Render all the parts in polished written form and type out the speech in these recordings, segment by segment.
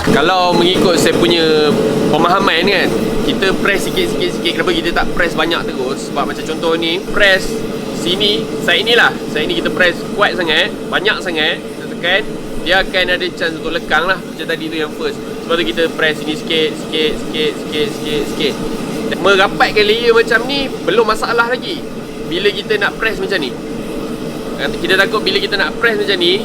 Kalau mengikut saya punya pemahaman kan, kita press sikit-sikit. Kenapa kita tak press banyak terus? Sebab macam contoh ni, press sini, side ni kita press kuat sangat, banyak sangat, kita tekan, dia akan ada chance untuk lekang lah. Macam tadi tu yang first. Sebab tu kita press sini sikit. Merapatkan layer macam ni belum masalah lagi. Bila kita nak press macam ni, kita takut bila kita nak press macam ni,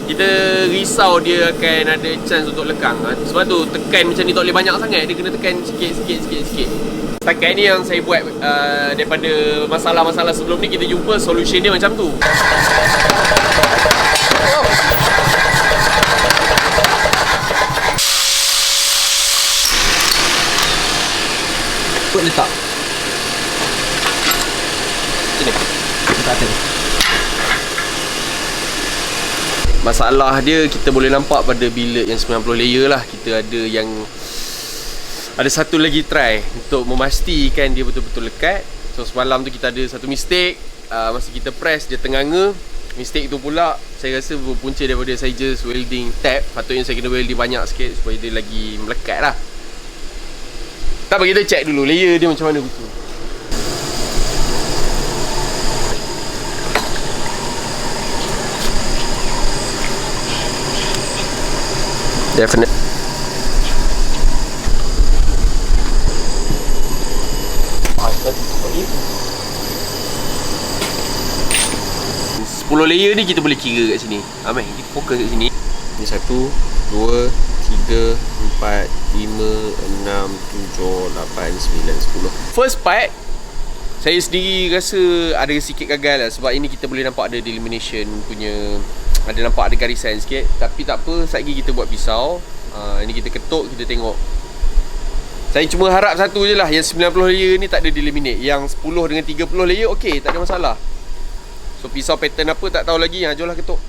kita risau dia akan ada chance untuk lekang. Sebab tu tekan macam ni tak boleh banyak sangat. Dia kena tekan sikit. Setakat ni yang saya buat daripada masalah-masalah sebelum ni, kita jumpa solution dia macam tu. Put letak sini. Letak atas. Masalah dia kita boleh nampak pada billet yang 90 layer lah. Kita ada yang ada satu lagi try untuk memastikan dia betul-betul lekat. So semalam tu kita ada satu mistake, masa kita press dia tenganga. Mistake tu pula saya rasa berpunca daripada saya just welding tab. Patutnya saya kena welding banyak sikit supaya dia lagi melekat lah. Tak apa, kita check dulu layer dia macam mana betul. Definite. Sepuluh layer ni kita boleh kira kat sini. Amai, kita fokus kat sini. Ni 1, 2, 3, 4, 5, 6, 7, 8, 9, 10. First part saya sendiri rasa ada sikit gagal lah. Sebab ini kita boleh nampak ada delineation punya, ada nampak ada garisan sikit. Tapi tak apa, sekejap lagi kita buat pisau. Ini kita ketuk, kita tengok. Saya cuma harap satu je lah, yang 90 layer ni tak ada deliminate. Yang 10 dengan 30 layer okey, tak ada masalah. So pisau pattern apa tak tahu lagi. Jomlah ketuk.